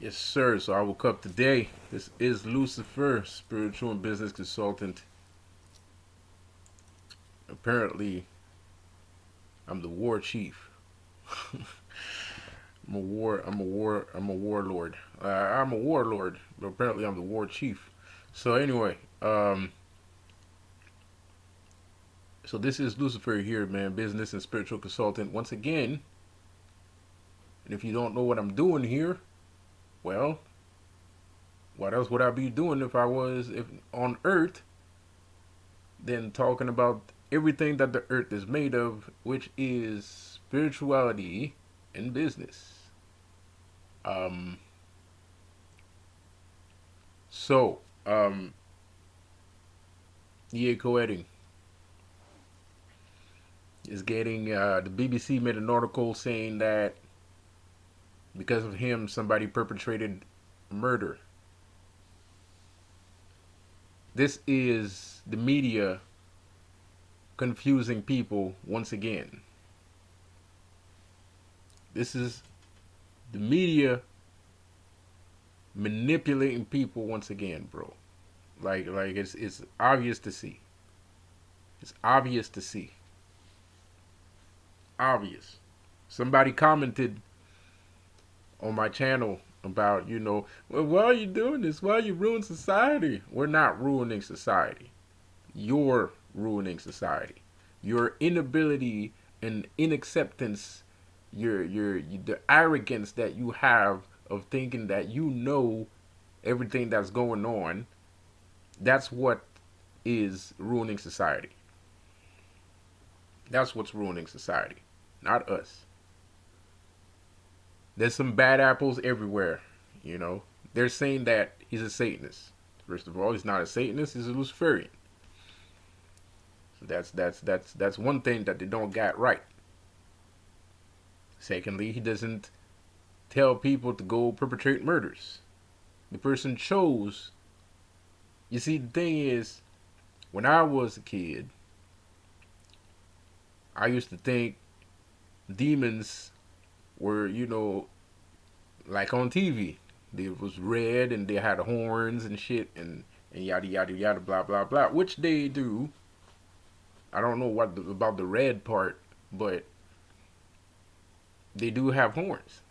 Yes, sir. So I woke up today. This is Lucifer, spiritual and business consultant. Apparently, I'm the war chief. I'm a warlord. I'm a warlord, but apparently I'm the war chief. So anyway, so this is Lucifer here, man, business and spiritual consultant once again. And if you don't know what I'm doing here, well, what else would I be doing if I was if on Earth than talking about everything that the earth is made of, which is spirituality and business. Um, so, um, E.A.Koetting is getting, the BBC made an article saying that because of him, somebody perpetrated murder. This is the media confusing people once again. This is the media manipulating people once again, bro. Like it's obvious to see. It's obvious to see. Obvious. Somebody commented on my channel about, well, why are you doing this? Why are you ruining society? We're not ruining society. You're ruining society. Your inability and inacceptance, the arrogance that you have of thinking that you know everything that's going on, that's what is ruining society. That's what's ruining society, not us. There's some bad apples everywhere, you know. They're saying that he's a Satanist. First of all, he's not a Satanist, he's a Luciferian. So that's one thing that they don't get right. Secondly, he doesn't tell people to go perpetrate murders. The person chose. You see, the thing is, when I was a kid, I used to think demons were, like on TV. They was red and they had horns and shit and yada yada yada blah blah blah, which they do. I don't know about the red part, but they do have horns,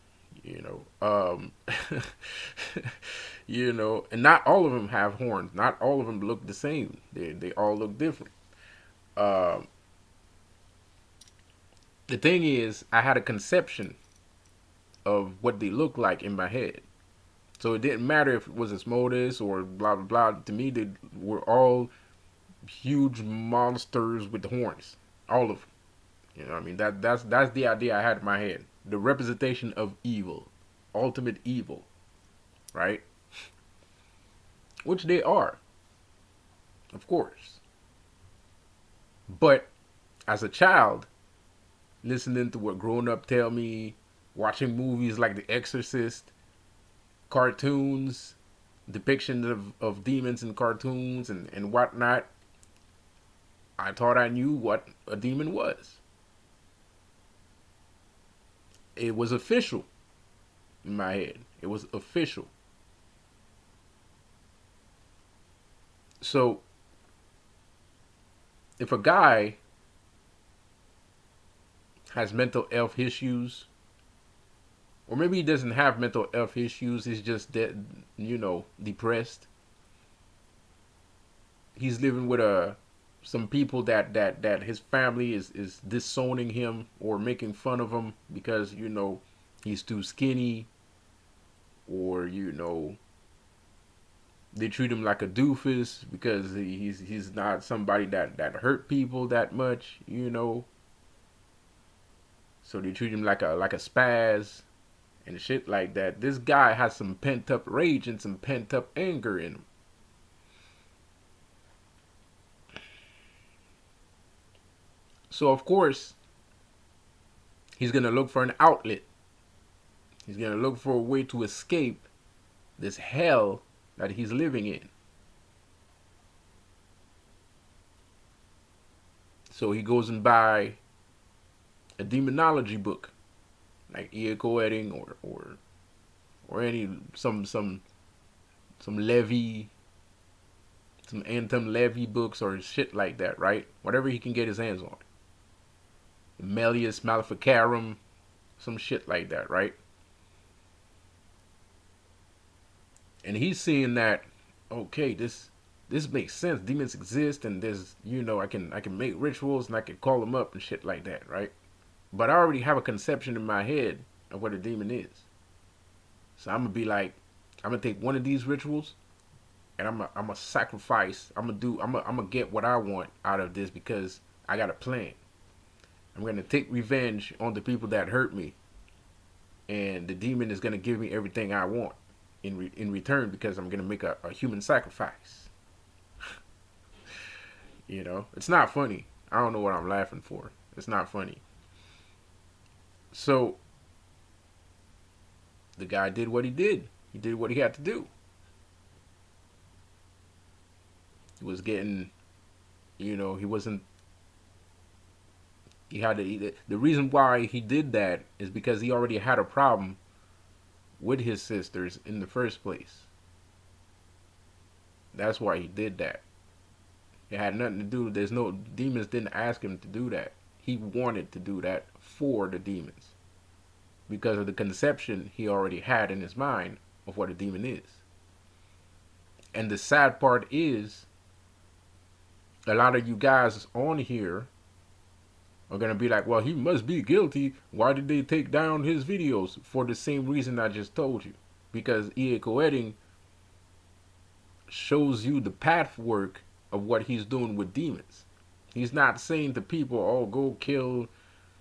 you know. And not all of them have horns. Not all of them look the same. They all look different. Um, the thing is, I had a conception of what they look like in my head. So it didn't matter if it was Asmodeus or blah blah blah. To me, they were all huge monsters with horns. All of them. You know what I mean? That's the idea I had in my head. The representation of evil. Ultimate evil. Right? Which they are. Of course. But as a child, listening to what grown up tell me, watching movies like The Exorcist, cartoons, depictions of demons in cartoons and whatnot, I thought I knew what a demon was. It was official in my head. It was official. So if a guy has mental health issues, or maybe he doesn't have mental health issues, he's just depressed. He's living with some people that his family is disowning him or making fun of him because he's too skinny, or they treat him like a doofus because he's not somebody that hurt people that much. So they treat him like a spaz and shit like that. This guy has some pent up rage and some pent up anger in him. So of course he's gonna look for an outlet. He's gonna look for a way to escape this hell that he's living in. So he goes and buy a demonology book, like E.A.Koetting or or any some Levy, some Anthem Levy books or shit like that, right? Whatever he can get his hands on. Malleus Maleficarum, some shit like that, right? And he's seeing that, okay, this makes sense. Demons exist, and there's, I can make rituals and I can call them up and shit like that, right? But I already have a conception in my head of what a demon is. So I'm gonna be like, I'm gonna take one of these rituals, and I'm gonna sacrifice. I'm gonna get what I want out of this because I got a plan. I'm gonna take revenge on the people that hurt me, and the demon is gonna give me everything I want in return because I'm gonna make a human sacrifice. It's not funny. I don't know what I'm laughing for. It's not funny. So the guy did what he did. He did what he had to do. He was getting, he wasn't. He had to eat. The reason why he did that is because he already had a problem with his sisters in the first place. That's why he did that. It had nothing to do. Demons didn't ask him to do that. He wanted to do that for the demons because of the conception he already had in his mind of what a demon is. And the sad part is, a lot of you guys on here are going to be like, well, he must be guilty. Why did they take down his videos? For the same reason I just told you. Because E.A.Koetting shows you the pathwork of what he's doing with demons. He's not saying to people, oh, go kill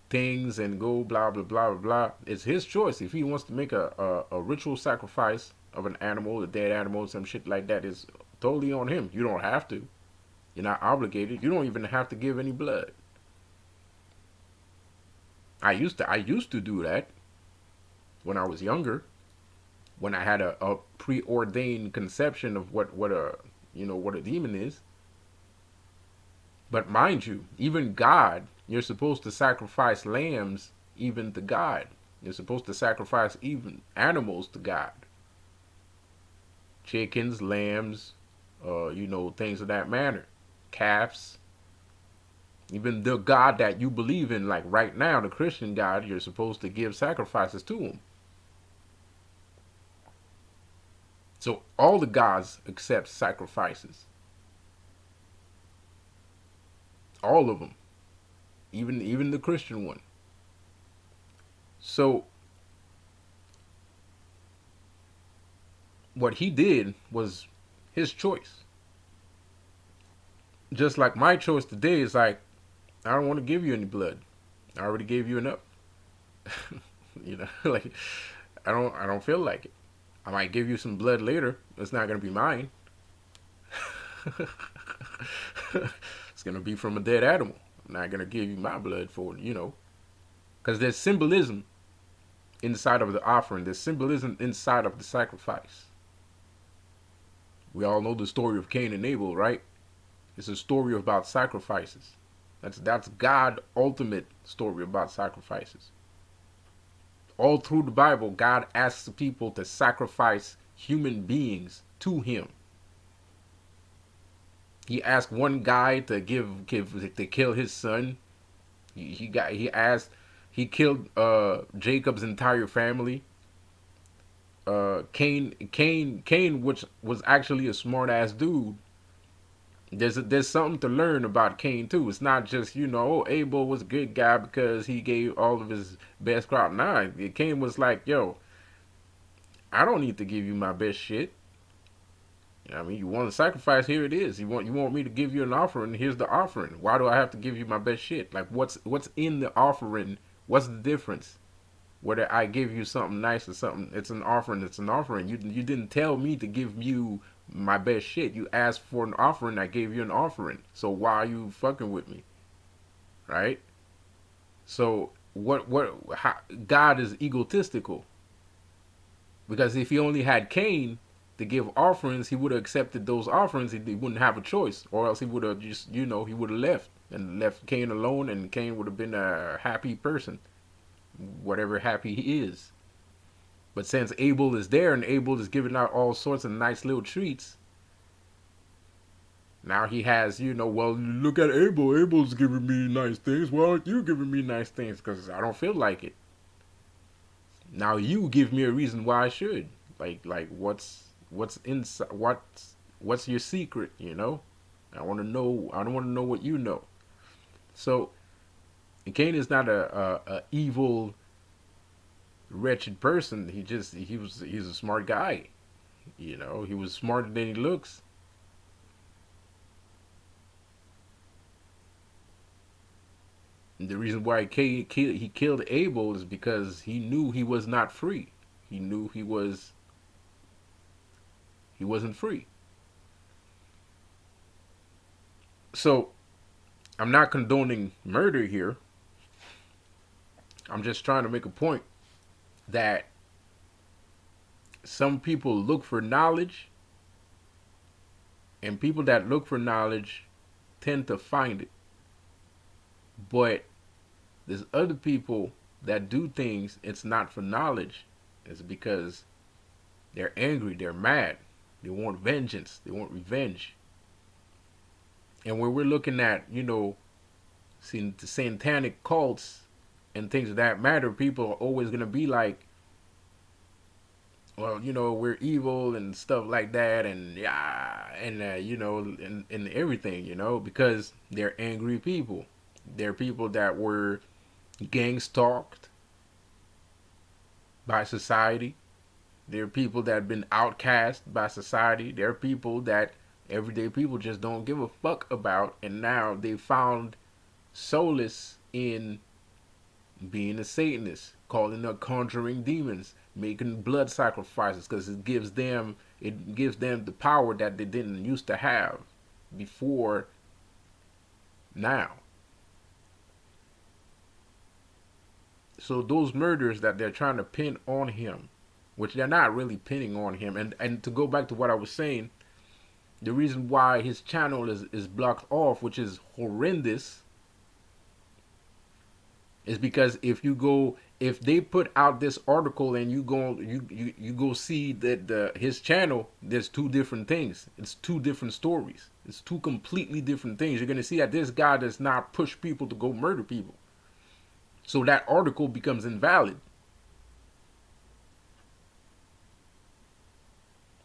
things and go blah, blah, blah, blah, blah. It's his choice. If he wants to make a ritual sacrifice of an animal, a dead animal, some shit like that, is totally on him. You don't have to. You're not obligated. You don't even have to give any blood. I used to do that when I was younger, when I had a preordained conception of what a demon is. But mind you, even God, you're supposed to sacrifice lambs even to God. You're supposed to sacrifice even animals to God. Chickens, lambs, things of that manner. Calves. Even the God that you believe in, like right now, the Christian God, you're supposed to give sacrifices to him. So all the gods accept sacrifices. All of them. Even the Christian one. So what he did was his choice. Just like my choice today is like, I don't want to give you any blood. I already gave you enough. Like I don't feel like it. I might give you some blood later. It's not gonna be mine. It's gonna be from a dead animal. I'm not gonna give you my blood for it, because there's symbolism inside of the offering. There's symbolism inside of the sacrifice. We all know the story of Cain and Abel, right? It's a story about sacrifices. That's God's ultimate story about sacrifices. All through the Bible, God asks people to sacrifice human beings to him. He asked one guy to kill his son. He killed Jacob's entire family. Cain, which was actually a smart ass dude. There's something to learn about Cain too. It's not just Abel was a good guy because he gave all of his best crop. Nah, Cain was like, yo, I don't need to give you my best shit. You want a sacrifice? Here it is. You want me to give you an offering? Here's the offering. Why do I have to give you my best shit? Like what's in the offering? What's the difference? Whether I give you something nice or something, it's an offering. It's an offering. You didn't tell me to give you my best shit. You asked for an offering. I gave you an offering. So why are you fucking with me? Right? So how, God is egotistical. Because if he only had Cain to give offerings, he would have accepted those offerings. He wouldn't have a choice, or else he would have just, he would have left and left Cain alone, and Cain would have been a happy person, whatever happy he is. But since Abel is there and Abel is giving out all sorts of nice little treats, now he has, well, look at Abel. Abel's giving me nice things. Why aren't you giving me nice things? Because I don't feel like it. Now you give me a reason why I should. Like what's inside? What's your secret? I want to know. I don't want to know what you know. So Cain is not a evil, wretched person. He's a smart guy. He was smarter than he looks. And the reason why he killed Abel is because he knew he was not free. He knew he wasn't free. So I'm not condoning murder here. I'm just trying to make a point that some people look for knowledge, and people that look for knowledge tend to find it. But there's other people that do things, it's not for knowledge. It's because they're angry, they're mad, they want vengeance, they want revenge. And when we're looking at, seeing the satanic cults and things of that matter, people are always going to be like, well, we're evil and stuff like that, and and everything, because they're angry people. They're people that were gang stalked by society. They're people that have been outcast by society. They're people that everyday people just don't give a fuck about, and now they found solace in being a Satanist, calling up conjuring demons, making blood sacrifices, because it gives them the power that they didn't used to have before now. So those murders that they're trying to pin on him, which they're not really pinning on him, and to go back to what I was saying, the reason why his channel is blocked off, which is horrendous, is because if they put out this article and you go see that his channel, there's two different things. It's two different stories. It's two completely different things. You're gonna see that this guy does not push people to go murder people. So that article becomes invalid.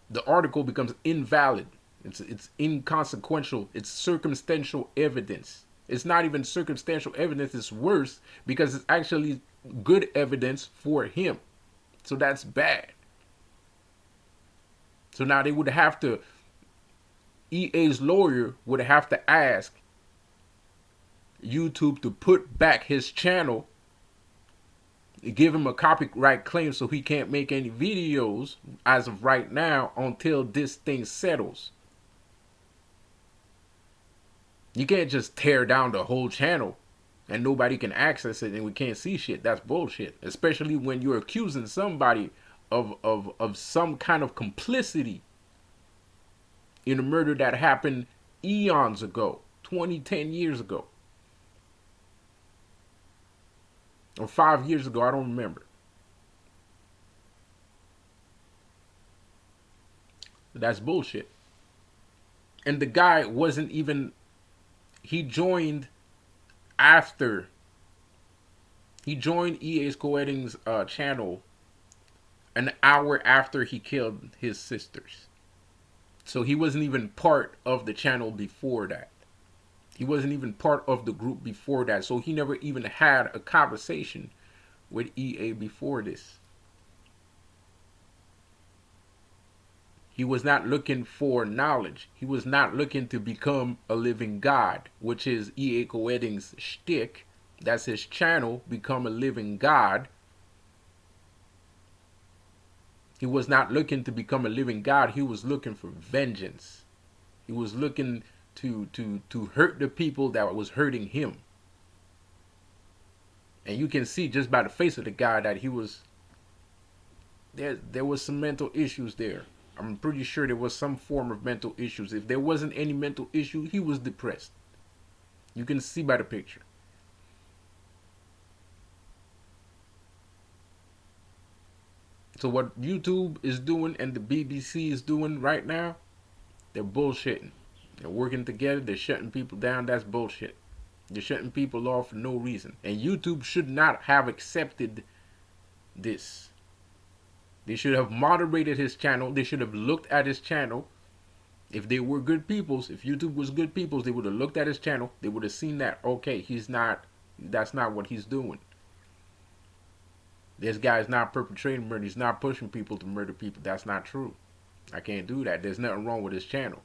The article becomes invalid. It's inconsequential. It's circumstantial evidence. It's not even circumstantial evidence. It's worse because it's actually good evidence for him. So that's bad. So now they would have to, EA's lawyer would have to ask YouTube to put back his channel, give him a copyright claim so he can't make any videos as of right now until this thing settles. You can't just tear down the whole channel and nobody can access it and we can't see shit. That's bullshit. Especially when you're accusing somebody of some kind of complicity in a murder that happened eons ago, 10 years ago. Or 5 years ago, I don't remember. That's bullshit. And the guy wasn't even, he joined after, he joined E.A.Koetting's channel an hour after he killed his sisters. So he wasn't even part of the channel before that. He wasn't even part of the group before that. So he never even had a conversation with EA before this. He was not looking for knowledge. He was not looking to become a living God, which is E.A.Koetting's shtick. That's his channel, become a living God. He was not looking to become a living God. He was looking for vengeance. He was looking to hurt the people that was hurting him. And you can see just by the face of the guy that he was, there was some mental issues there. I'm pretty sure there was some form of mental issues. If there wasn't any mental issue, he was depressed. You can see by the picture. So what YouTube is doing and the BBC is doing right now, they're bullshitting. They're working together. They're shutting people down. That's bullshit. They're shutting people off for no reason. And YouTube should not have accepted this. They should have moderated his channel. They should have looked at his channel. If they were good peoples, if YouTube was good peoples, they would have looked at his channel. They would have seen that, okay, that's not what he's doing. This guy's not perpetrating murder. He's not pushing people to murder people. That's not true. I can't do that. There's nothing wrong with his channel.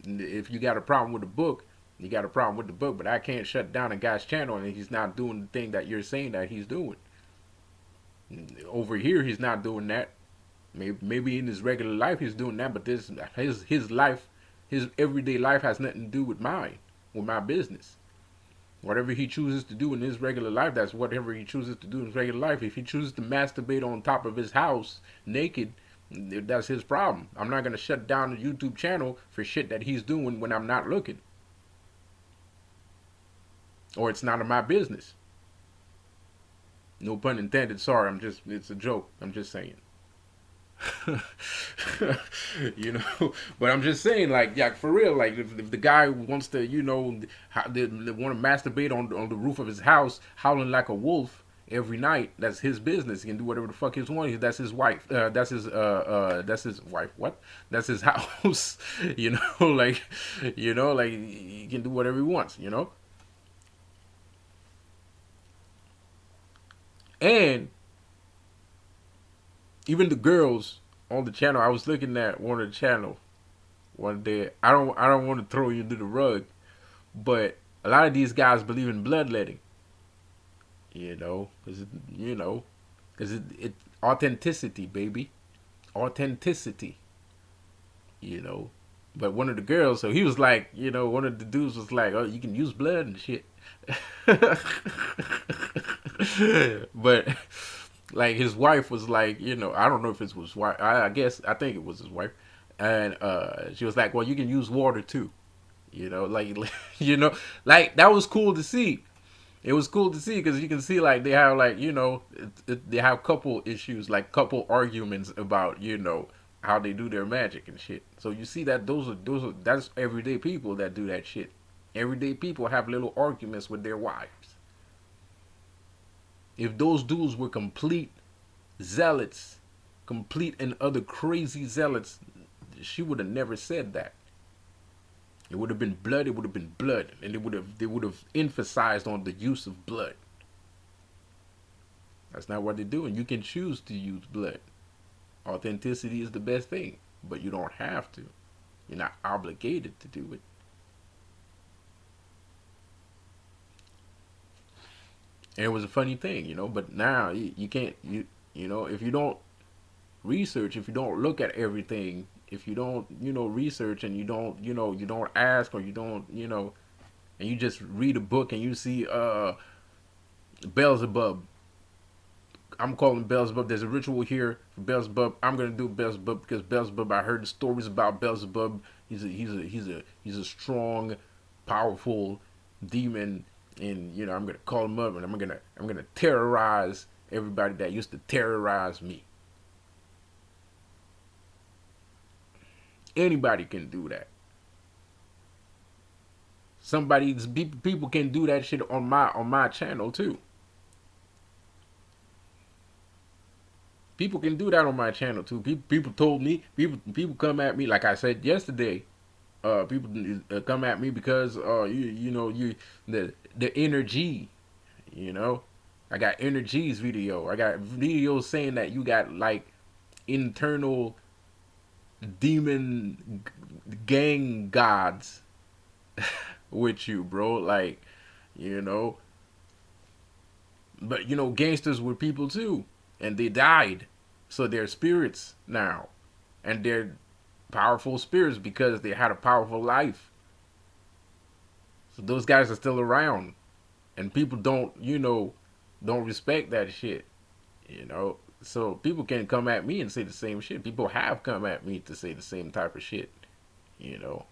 If you got a problem with the book, you got a problem with the book, but I can't shut down a guy's channel and he's not doing the thing that you're saying that he's doing. Over here, he's not doing that. Maybe in his regular life he's doing that, but this his life, his everyday life has nothing to do with mine, with my business. Whatever he chooses to do in his regular life, that's whatever he chooses to do in his regular life. If he chooses to masturbate on top of his house naked, that's his problem. I'm not gonna shut down the YouTube channel for shit that he's doing when I'm not looking, or it's none of my business. No pun intended. Sorry, it's a joke. I'm just saying. You know, but I'm just saying, like, yeah, for real, like, if the guy wants to, you know, they want to masturbate on the roof of his house, howling like a wolf every night, that's his business. He can do whatever the fuck he wants. That's his wife. That's his wife. What? That's his house. You know, like, he can do whatever he wants. You know, and even the girls on the channel. I was looking at one of the channel one day. I don't want to throw you under the rug, but a lot of these guys believe in bloodletting. You know, because it authenticity, baby, authenticity. You know, but one of the girls, so he was like, one of the dudes was like, oh, you can use blood and shit. But like his wife was like, I don't know if it was his wife. I guess I think it was his wife, and she was like, well, you can use water too. Like like that was cool to see. It was cool to see because you can see like they have like they have couple issues, like couple arguments about how they do their magic and shit. So you see that those are that's everyday people that do that shit. Everyday people have little arguments with their wives. If those dudes were complete zealots, complete and other crazy zealots, she would have never said that. It would have been blood. It would have been blood, and they would have emphasized on the use of blood. That's not what they're doing. You can choose to use blood. Authenticity is the best thing, but you don't have to. You're not obligated to do it. And it was a funny thing, but now you can't, if you don't research, if you don't look at everything, if you don't, research and you don't, you don't ask or you don't, and you just read a book and you see Beelzebub. I'm calling Beelzebub. There's a ritual here for Beelzebub. I'm gonna do Beelzebub because Beelzebub. I heard the stories about Beelzebub. He's a strong, powerful demon, and I'm gonna call him up and I'm gonna terrorize everybody that used to terrorize me. Anybody can do that. People can do that shit on my channel too. People can do that on my channel too. People told me. People come at me like I said yesterday. People come at me because you the energy. I got energies video. I got videos saying that you got like internal demon gang gods with you, bro. Like, but gangsters were people too, and they died, so they're spirits now, and they're powerful spirits because they had a powerful life. So those guys are still around, and people don't respect that shit. So people can come at me and say the same shit. People have come at me to say the same type of shit.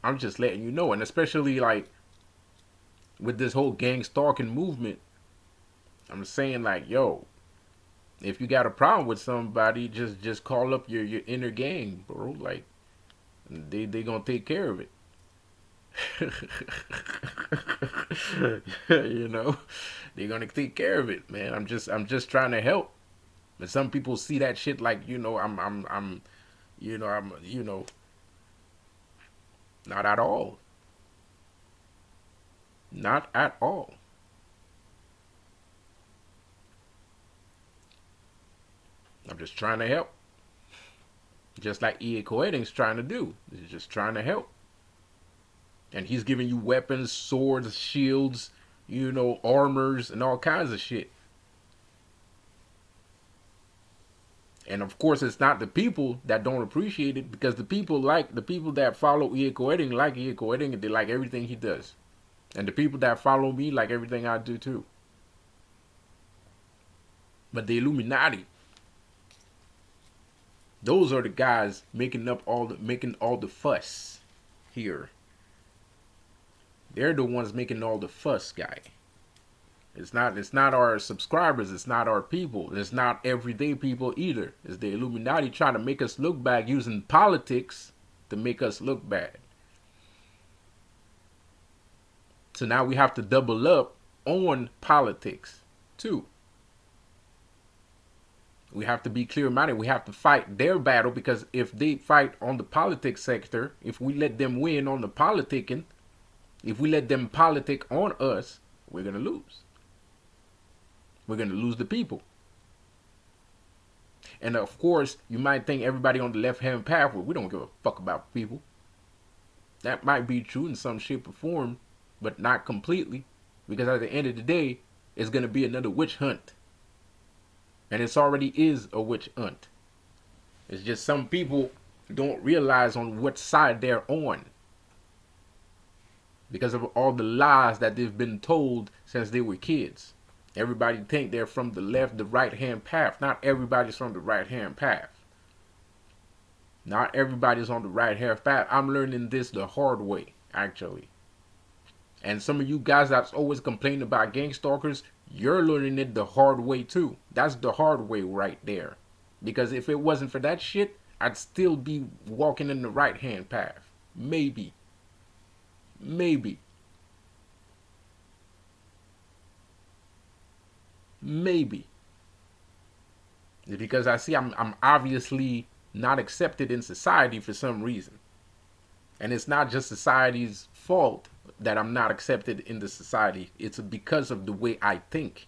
I'm just letting you know, and especially like with this whole gang stalking movement, I'm saying like, yo, if you got a problem with somebody, just call up your inner gang, bro. Like they gonna take care of it. You know, they're gonna take care of it, man. I'm just trying to help. But some people see that shit like, I'm not at all. Not at all. I'm just trying to help. Just like E.A.Koetting's trying to do. He's just trying to help. And he's giving you weapons, swords, shields, armors, and all kinds of shit. And of course, it's not the people that don't appreciate it, because the people that follow E.A.Koetting like E.A.Koetting, and they like everything he does. And the people that follow me like everything I do too. But the Illuminati, those are the guys making all the fuss here. They're the ones making all the fuss, guy. It's not our subscribers, it's not our people, it's not everyday people either. It's the Illuminati trying to make us look bad using politics to make us look bad. So now we have to double up on politics too. We have to be clear-minded. We have to fight their battle, because if they fight on the politics sector, if we let them win on the politicking, if we let them politic on us, we're going to lose. We're going to lose the people. And of course, you might think everybody on the left-hand path, well, we don't give a fuck about people. That might be true in some shape or form, but not completely. Because at the end of the day, it's going to be another witch hunt. And it's already is a witch hunt. It's just some people don't realize on what side they're on, because of all the lies that they've been told since they were kids. Everybody think they're from the left, the right-hand path. Not everybody's from the right-hand path. Not everybody's on the right-hand path. I'm learning this the hard way, actually. And some of you guys that's always complaining about gang stalkers, you're learning it the hard way too. That's the hard way right there. Because if it wasn't for that shit, I'd still be walking in the right-hand path. Maybe. Maybe. Maybe. It's because I see I'm obviously not accepted in society for some reason. And it's not just society's fault that I'm not accepted in the society. It's because of the way I think.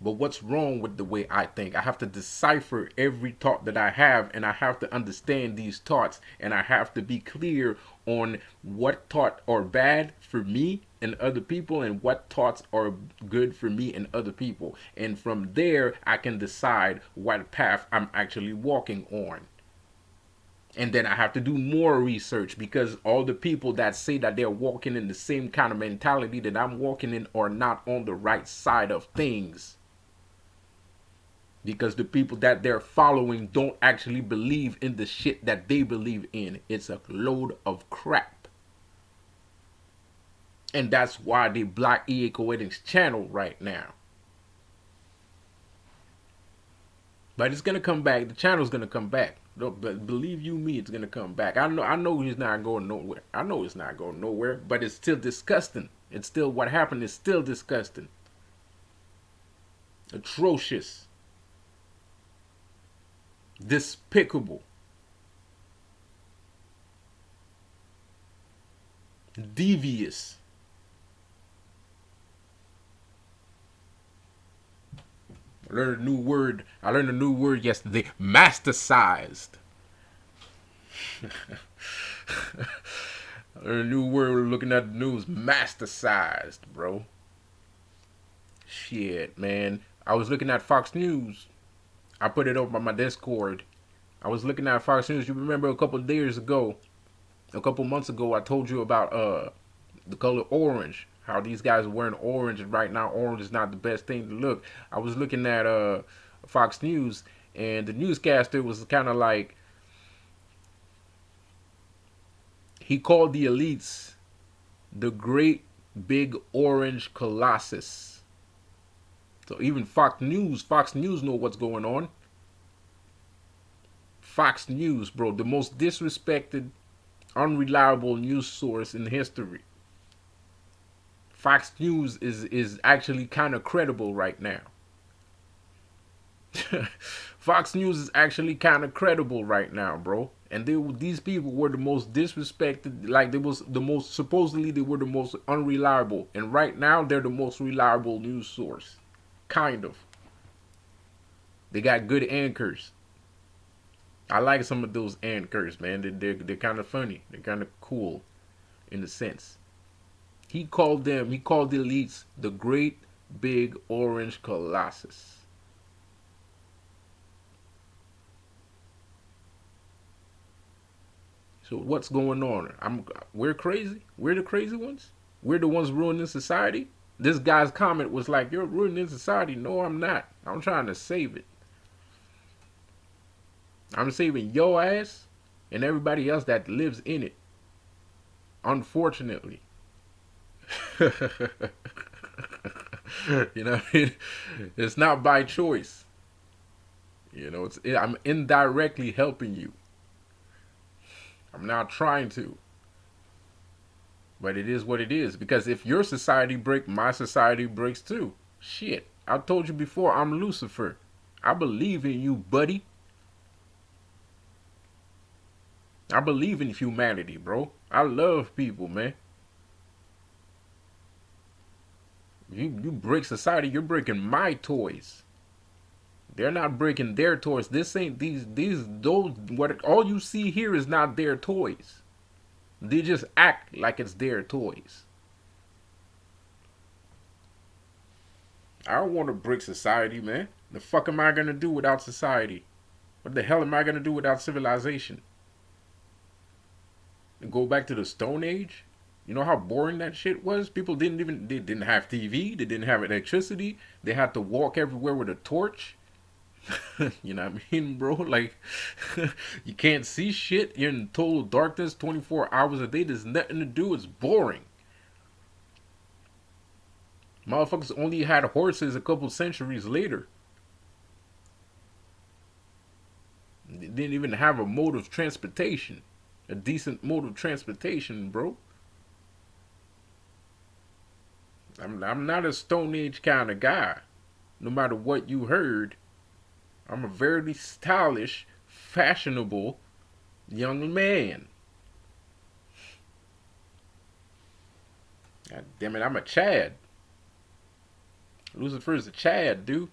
But what's wrong with the way I think? I have to decipher every thought that I have, and I have to understand these thoughts, and I have to be clear on what thoughts are bad for me and other people, and what thoughts are good for me and other people. And from there, I can decide what path I'm actually walking on. And then I have to do more research, because all the people that say that they're walking in the same kind of mentality that I'm walking in are not on the right side of things. Because the people that they're following don't actually believe in the shit that they believe in. It's a load of crap. And that's why they block E.A.Koetting's channel right now. But it's gonna come back. The channel's gonna come back. But believe you me, it's gonna come back. I know he's not going nowhere. I know it's not going nowhere, but it's still disgusting. It's still, what happened is still disgusting. Atrocious. Despicable. Devious. I learned a new word yesterday. Masticized. I learned a new word looking at the news. Masticized, bro. Shit, man. I was looking at Fox News. I put it over on my Discord. I was looking at Fox News. You remember a couple months ago, I told you about the color orange. How these guys are wearing orange, and right now orange is not the best thing to look. I was looking at Fox News, and the newscaster was kind of like, he called the elites the great big orange colossus. So even Fox News know what's going on. Fox News, bro, the most disrespected, unreliable news source in history. Fox News is actually kind of credible right now. Fox News is actually kind of credible right now, bro. And these people were the most disrespected. Like they was the most supposedly they were the most unreliable, and right now they're the most reliable news source. Kind of. They got good anchors. I like some of those anchors, man. They're kind of funny. They're kind of cool, in a sense. He called the elites the great big orange colossus. So what's going on? We're crazy. We're the crazy ones. We're the ones ruining society. This guy's comment was like, "You're ruining society." No, I'm not. I'm trying to save it. I'm saving your ass and everybody else that lives in it. Unfortunately, you know, what I mean? It's not by choice. I'm indirectly helping you. I'm not trying to. But it is what it is. Because if your society breaks, my society breaks too. Shit. I told you before, I'm Lucifer. I believe in you, buddy. I believe in humanity, bro. I love people, man. You break society, you're breaking my toys. They're not breaking their toys. This ain't these those what all you see here is not their toys. They just act like it's their toys. I don't want to break society, man. The fuck am I gonna do without society? What the hell am I gonna do without civilization? Go back to the Stone Age? You know how boring that shit was? People they didn't have TV, they didn't have electricity, they had to walk everywhere with a torch. You know what I mean, bro? Like, you can't see shit. You're in total darkness 24 hours a day. There's nothing to do. It's boring. Motherfuckers only had horses a couple centuries later. They didn't even have a mode of transportation. A decent mode of transportation, bro. I'm not a Stone Age kind of guy. No matter what you heard, I'm a very stylish, fashionable young man. God damn it, I'm a Chad. Lucifer is a Chad, dude.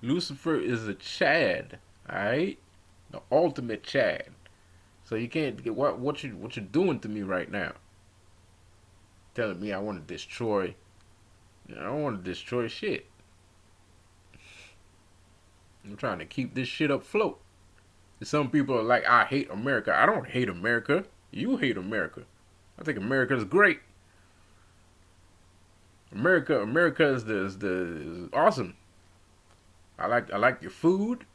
Lucifer is a Chad, alright? The ultimate Chad. So you can't get what you're doing to me right now. Telling me I want to destroy. I don't want to destroy shit. I'm trying to keep this shit afloat. Some people are like, I hate America. I don't hate America. You hate America. I think America is great. America is awesome. I like your food.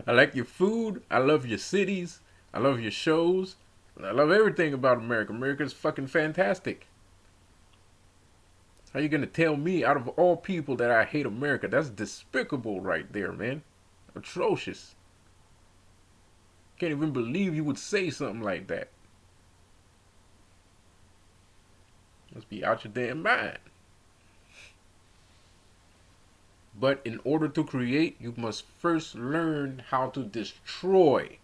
I like your food. I love your cities. I love your shows. I love everything about America. America's fucking fantastic. How you gonna tell me out of all people that I hate America? That's despicable right there, man. Atrocious. Can't even believe you would say something like that. Must be out your damn mind. But in order to create, you must first learn how to destroy.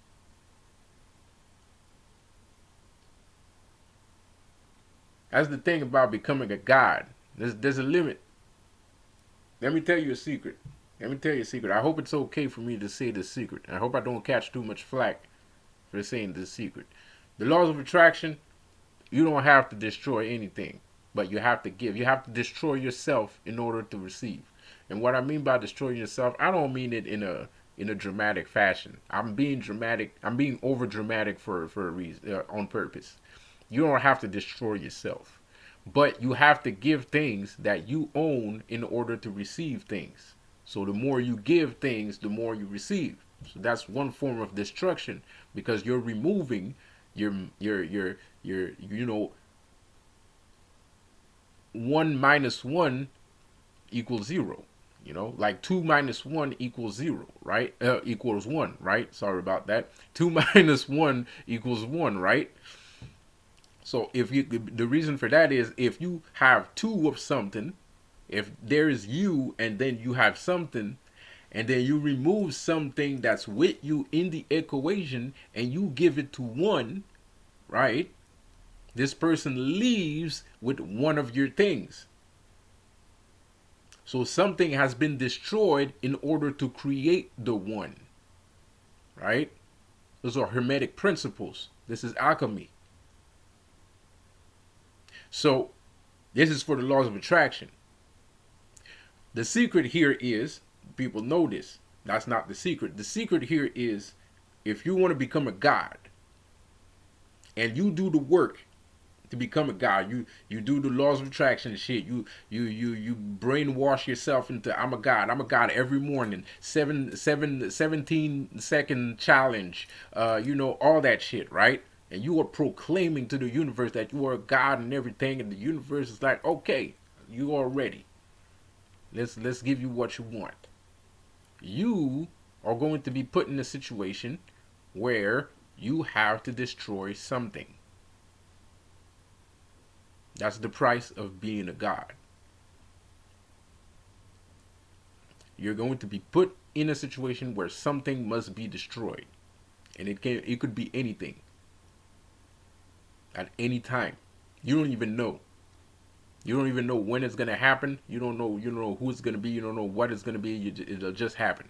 That's the thing about becoming a god. There's a limit. Let me tell you a secret. Let me tell you a secret. I hope it's okay for me to say this secret. I hope I don't catch too much flack for saying this secret. The laws of attraction, you don't have to destroy anything, but you have to give. You have to destroy yourself in order to receive. And what I mean by destroying yourself, I don't mean it in a dramatic fashion. I'm being dramatic. I'm being over dramatic for a reason, on purpose. You don't have to destroy yourself, but you have to give things that you own in order to receive things. So the more you give things, the more you receive. So that's one form of destruction because you're removing your you know 1 minus 1 equals 0. You know, like 2 minus 1 equals 0, right? Equals 1, right? Sorry about that. 2 minus 1 equals 1, right? So if you, the reason for that is if you have two of something, if there is you and then you have something, and then you remove something that's with you in the equation and you give it to one, right? This person leaves with one of your things. So something has been destroyed in order to create the one, right? Those are hermetic principles. This is alchemy. So this is for the laws of attraction. The secret here is, people know this. That's not the secret. The secret here is, if you want to become a god and you do the work to become a god, you do the laws of attraction and shit. You brainwash yourself into I'm a god every morning. 17-second challenge. All that shit, right? And you are proclaiming to the universe that you are a god and everything, and the universe is like, okay, you are ready. Let's give you what you want. You are going to be put in a situation where you have to destroy something. That's the price of being a god. You're going to be put in a situation where something must be destroyed. And it could be anything. At any time. You don't even know. You don't even know when it's gonna happen. You don't know who it's gonna be. You don't know what it's gonna be. It'll just happen,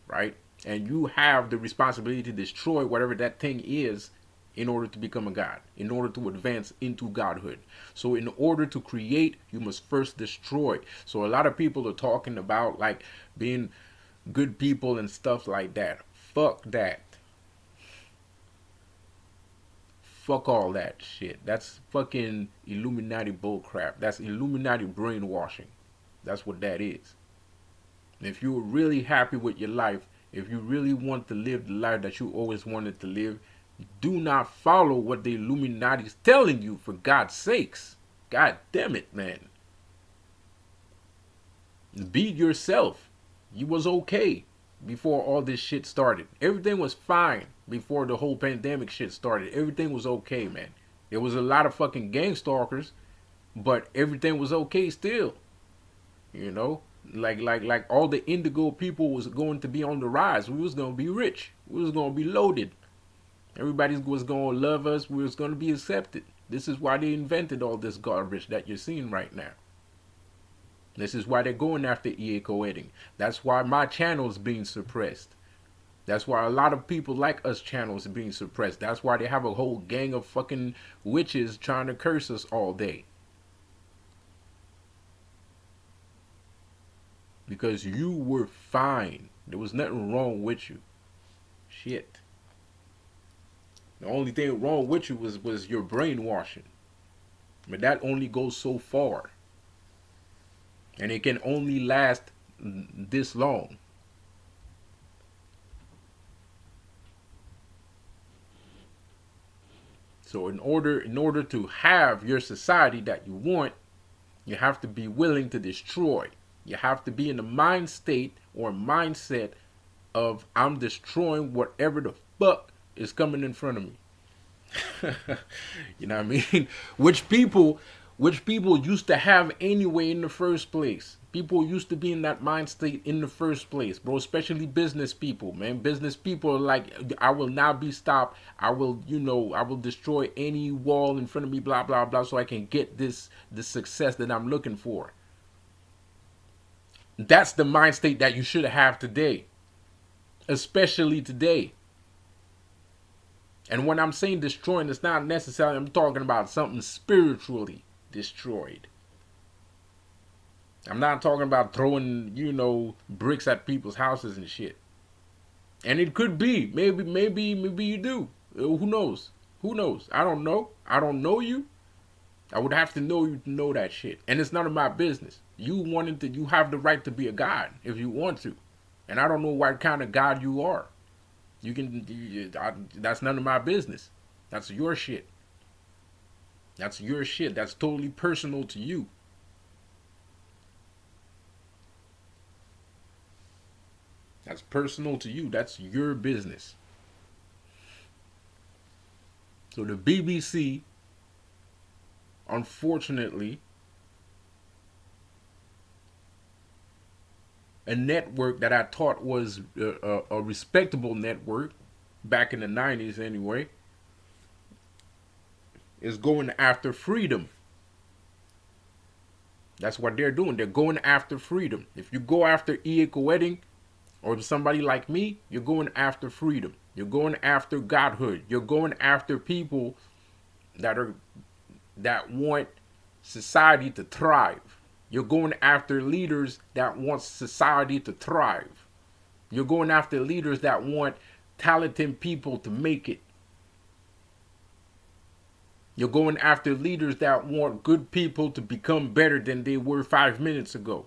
right? And you have the responsibility to destroy whatever that thing is in order to become a god, in order to advance into godhood. So in order to create, you must first destroy. So a lot of people are talking about like being good people and stuff like that. Fuck that. Fuck all that shit. That's fucking Illuminati bullcrap. That's Illuminati brainwashing. That's what that is. And if you're really happy with your life, if you really want to live the life that you always wanted to live, do not follow what the Illuminati is telling you, for God's sakes. God damn it, man. Be yourself. You was okay before all this shit started. Everything was fine before the whole pandemic shit started. Everything was okay, man. There was a lot of fucking gang stalkers, but everything was okay still. You know? Like all the indigo people was going to be on the rise. We was gonna be rich. We was gonna be loaded. Everybody was gonna love us. We was gonna be accepted. This is why they invented all this garbage that you're seeing right now. This is why they're going after E.A.Koetting. That's why my channel is being suppressed. That's why a lot of people like us channels are being suppressed. That's why they have a whole gang of fucking witches trying to curse us all day. Because you were fine. There was nothing wrong with you. Shit. The only thing wrong with you was your brainwashing. But that only goes so far. And it can only last this long. So in order to have your society that you want, you have to be willing to destroy. You have to be in the mind state or mindset of I'm destroying whatever the fuck is coming in front of me. You know what I mean? Which people used to have anyway in the first place. People used to be in that mind state in the first place, bro. Especially business people, man. Business people are like, I will not be stopped. I will destroy any wall in front of me, blah, blah, blah, so I can get the success that I'm looking for. That's the mind state that you should have today. Especially today. And when I'm saying destroying, it's not necessarily, I'm talking about something spiritually destroyed. I'm not talking about throwing, bricks at people's houses and shit. And it could be. Maybe you do. Who knows? Who knows? I don't know. I don't know you. I would have to know you to know that shit. And it's none of my business. You have the right to be a god if you want to. And I don't know what kind of god you are. That's none of my business. That's your shit. That's your shit. That's totally personal to you. That's personal to you. That's your business. So the BBC, unfortunately, a network that I thought was a respectable network back in the 90s anyway, is going after freedom. That's what they're doing. They're going after freedom. If you go after E.A.Koetting or somebody like me, you're going after freedom. You're going after godhood. You're going after people that want society to thrive. You're going after leaders that want society to thrive. You're going after leaders that want talented people to make it. You're going after leaders that want good people to become better than they were 5 minutes ago.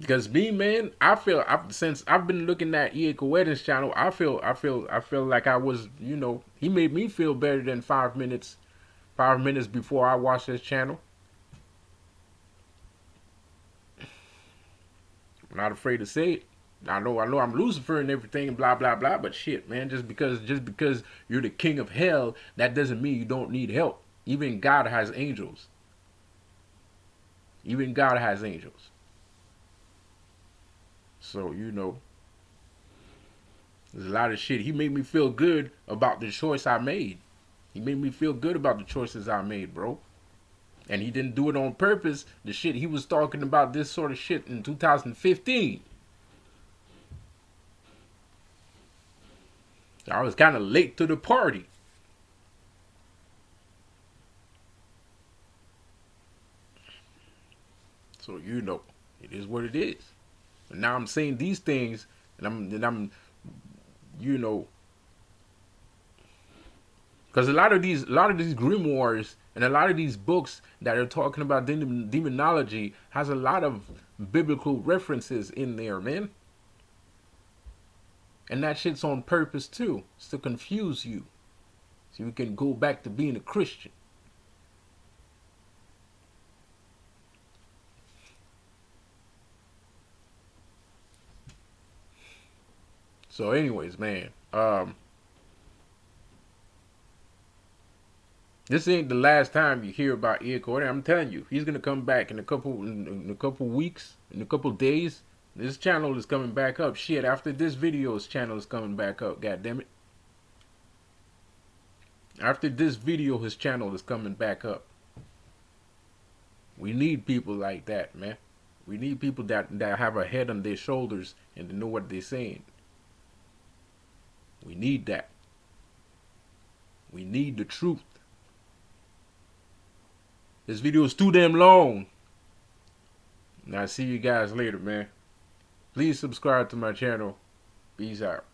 Because me, man, since I've been looking at E.A.Koetting's channel, I feel like I was, he made me feel better than 5 minutes, 5 minutes before I watched his channel. I'm not afraid to say it. I know I'm Lucifer and everything, blah blah blah. But shit, man, just because you're the king of hell, that doesn't mean you don't need help. Even God has angels. Even God has angels. So there's a lot of shit. He made me feel good about the choice I made. He made me feel good about the choices I made, bro. And he didn't do it on purpose. The shit he was talking about, this sort of shit in 2015. I was kind of late to the party. So it is what it is. And now I'm saying these things, and I'm because a lot of these grimoires and a lot of these books that are talking about demonology has a lot of biblical references in there, man. And that shit's on purpose too. It's to confuse you. So you can go back to being a Christian. So anyways, man, this ain't the last time you hear about E.A.Koetting. I'm telling you, he's gonna come back in a couple weeks, in a couple days. This channel is coming back up. Shit, after this video, his channel is coming back up. God damn it. After this video, his channel is coming back up. We need people like that, man. We need people that have a head on their shoulders and to know what they're saying. We need that. We need the truth. This video is too damn long. And I'll see you guys later, man. Please subscribe to my channel. Peace out.